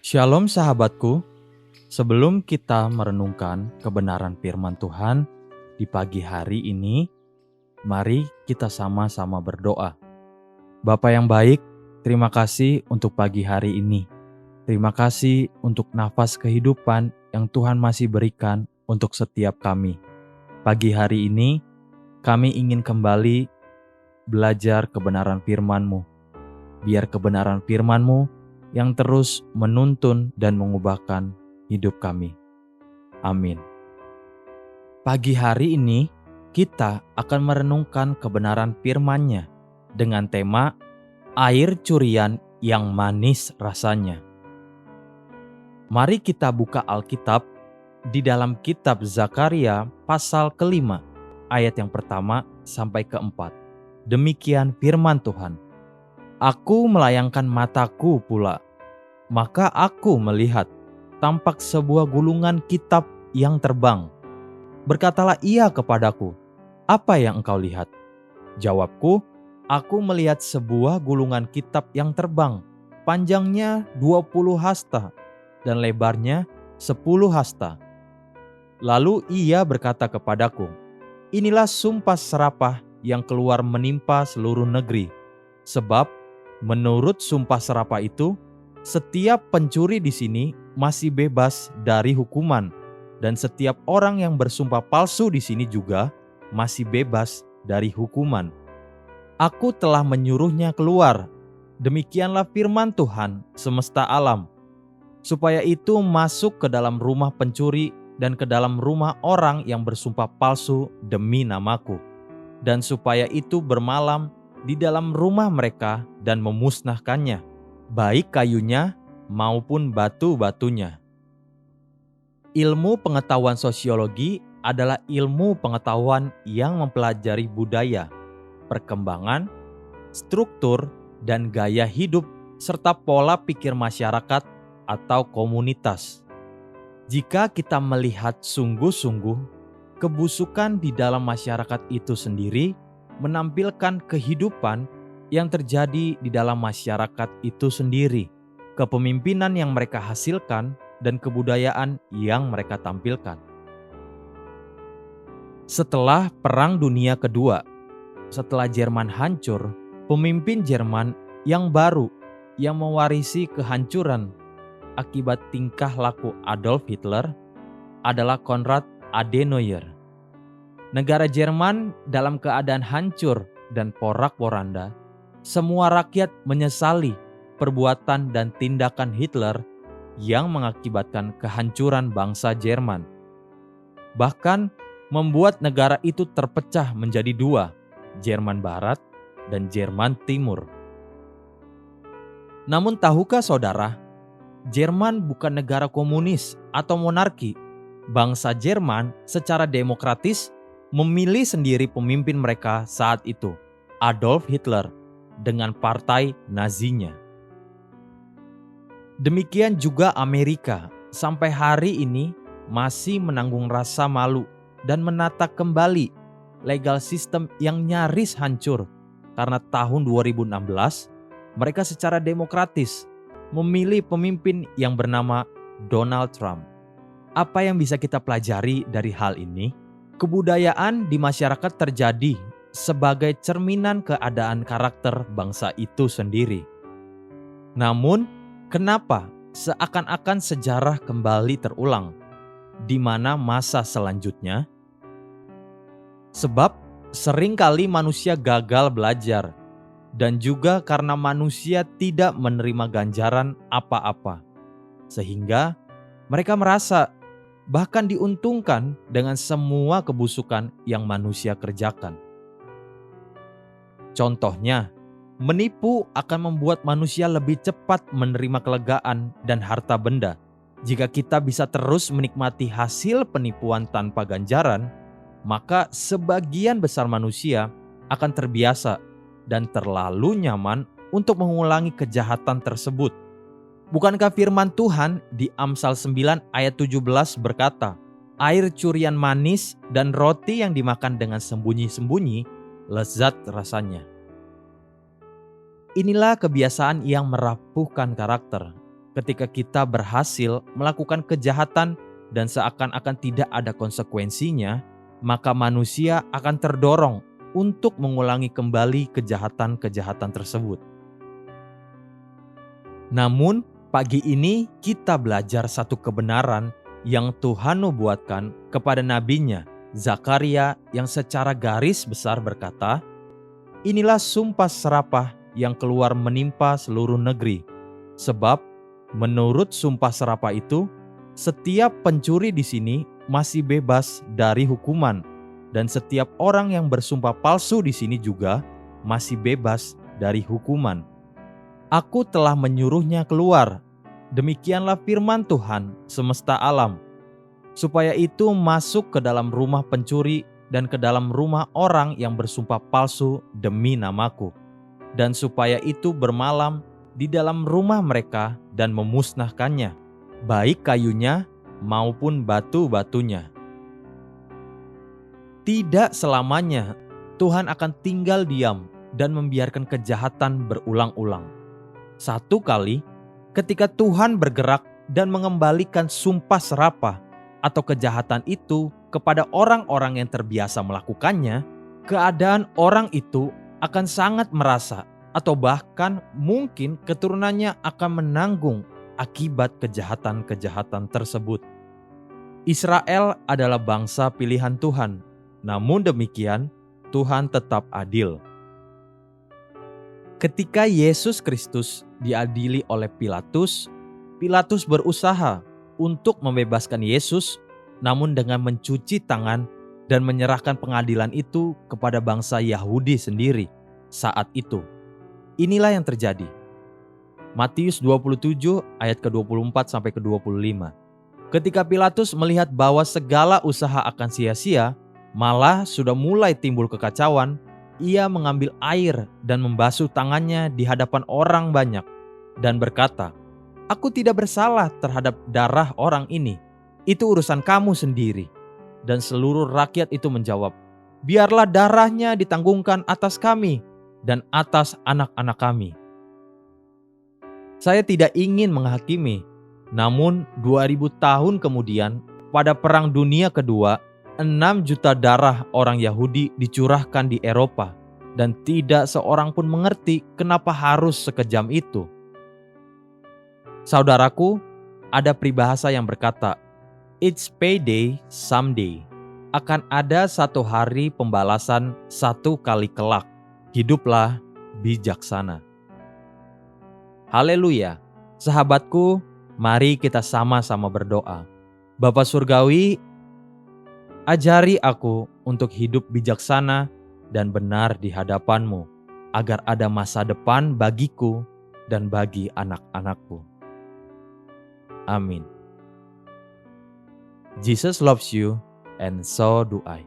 Shalom sahabatku, sebelum kita merenungkan kebenaran firman Tuhan di pagi hari ini, mari kita sama-sama berdoa. Bapa yang baik, terima kasih untuk pagi hari ini. Terima kasih untuk nafas kehidupan yang Tuhan masih berikan untuk setiap kami. Pagi hari ini, kami ingin kembali belajar kebenaran firman-Mu. Biar kebenaran firman-Mu yang terus menuntun dan mengubahkan hidup kami. Amin. Pagi hari ini kita akan merenungkan kebenaran firman-Nya dengan tema air curian yang manis rasanya. Mari kita buka Alkitab di dalam kitab Zakaria pasal ke-5 ayat yang pertama sampai ke-4. Demikian firman Tuhan. Aku melayangkan mataku pula, maka aku melihat tampak sebuah gulungan kitab yang terbang. Berkatalah ia kepadaku, apa yang engkau lihat? Jawabku, aku melihat sebuah gulungan kitab yang terbang, panjangnya 20 hasta dan lebarnya 10 hasta. Lalu ia berkata kepadaku, inilah sumpah serapah yang keluar menimpa seluruh negeri, sebab menurut sumpah serapah itu, setiap pencuri di sini masih bebas dari hukuman, dan setiap orang yang bersumpah palsu di sini juga masih bebas dari hukuman. Aku telah menyuruhnya keluar, demikianlah firman Tuhan semesta alam, supaya itu masuk ke dalam rumah pencuri dan ke dalam rumah orang yang bersumpah palsu demi namaku, dan supaya itu bermalam di dalam rumah mereka dan memusnahkannya, baik kayunya maupun batu-batunya. Ilmu pengetahuan sosiologi adalah ilmu pengetahuan yang mempelajari budaya, perkembangan, struktur, dan gaya hidup serta pola pikir masyarakat atau komunitas. Jika kita melihat sungguh-sungguh, kebusukan di dalam masyarakat itu sendiri menampilkan kehidupan yang terjadi di dalam masyarakat itu sendiri, kepemimpinan yang mereka hasilkan, dan kebudayaan yang mereka tampilkan. Setelah Perang Dunia Kedua, setelah Jerman hancur, pemimpin Jerman yang baru yang mewarisi kehancuran akibat tingkah laku Adolf Hitler adalah Konrad Adenauer. Negara Jerman dalam keadaan hancur dan porak-poranda, semua rakyat menyesali perbuatan dan tindakan Hitler yang mengakibatkan kehancuran bangsa Jerman. Bahkan membuat negara itu terpecah menjadi dua, Jerman Barat dan Jerman Timur. Namun tahukah saudara, Jerman bukan negara komunis atau monarki. Bangsa Jerman secara demokratis memilih sendiri pemimpin mereka saat itu, Adolf Hitler, dengan partai Nazinya. Demikian juga Amerika sampai hari ini masih menanggung rasa malu dan menata kembali legal system yang nyaris hancur karena tahun 2016 mereka secara demokratis memilih pemimpin yang bernama Donald Trump. Apa yang bisa kita pelajari dari hal ini? Kebudayaan di masyarakat terjadi sebagai cerminan keadaan karakter bangsa itu sendiri. Namun, kenapa seakan-akan sejarah kembali terulang di mana masa selanjutnya? Sebab seringkali manusia gagal belajar dan juga karena manusia tidak menerima ganjaran apa-apa. Sehingga mereka merasa bahkan diuntungkan dengan semua kebusukan yang manusia kerjakan. Contohnya, menipu akan membuat manusia lebih cepat menerima kelegaan dan harta benda. Jika kita bisa terus menikmati hasil penipuan tanpa ganjaran, maka sebagian besar manusia akan terbiasa dan terlalu nyaman untuk mengulangi kejahatan tersebut. Bukankah firman Tuhan di Amsal 9 ayat 17 berkata, air curian manis dan roti yang dimakan dengan sembunyi-sembunyi, lezat rasanya. Inilah kebiasaan yang merapuhkan karakter ketika kita berhasil melakukan kejahatan dan seakan-akan tidak ada konsekuensinya, maka manusia akan terdorong untuk mengulangi kembali kejahatan-kejahatan tersebut. Namun, pagi ini kita belajar satu kebenaran yang Tuhan nubuatkan kepada nabinya, Zakaria, yang secara garis besar berkata, "Inilah sumpah serapah yang keluar menimpa seluruh negeri. Sebab menurut sumpah serapah itu, setiap pencuri di sini masih bebas dari hukuman, dan setiap orang yang bersumpah palsu di sini juga masih bebas dari hukuman. Aku telah menyuruhnya keluar, demikianlah firman Tuhan semesta alam, supaya itu masuk ke dalam rumah pencuri dan ke dalam rumah orang yang bersumpah palsu demi namaku, dan supaya itu bermalam di dalam rumah mereka dan memusnahkannya, baik kayunya maupun batu-batunya." Tidak selamanya Tuhan akan tinggal diam dan membiarkan kejahatan berulang-ulang. Satu kali, ketika Tuhan bergerak dan mengembalikan sumpah serapah atau kejahatan itu kepada orang-orang yang terbiasa melakukannya, keadaan orang itu akan sangat merasa atau bahkan mungkin keturunannya akan menanggung akibat kejahatan-kejahatan tersebut. Israel adalah bangsa pilihan Tuhan, namun demikian Tuhan tetap adil. Ketika Yesus Kristus diadili oleh Pilatus, Pilatus berusaha untuk membebaskan Yesus, namun dengan mencuci tangan dan menyerahkan pengadilan itu kepada bangsa Yahudi sendiri saat itu. Inilah yang terjadi. Matius 27 ayat ke-24 sampai ke-25. Ketika Pilatus melihat bahwa segala usaha akan sia-sia, malah sudah mulai timbul kekacauan, ia mengambil air dan membasuh tangannya di hadapan orang banyak dan berkata, "Aku tidak bersalah terhadap darah orang ini. Itu urusan kamu sendiri." Dan seluruh rakyat itu menjawab, "Biarlah darahnya ditanggungkan atas kami dan atas anak-anak kami." Saya tidak ingin menghakimi, namun 2000 tahun kemudian pada Perang Dunia Kedua, 6 juta darah orang Yahudi dicurahkan di Eropa, dan tidak seorang pun mengerti kenapa harus sekejam itu. Saudaraku, ada peribahasa yang berkata, "It's payday someday." Akan ada satu hari pembalasan satu kali kelak. Hiduplah bijaksana. Haleluya. Sahabatku, mari kita sama-sama berdoa. Bapa Surgawi, ajari aku untuk hidup bijaksana dan benar di hadapan-Mu, agar ada masa depan bagiku dan bagi anak-anakku. Amin. Jesus loves you, and so do I.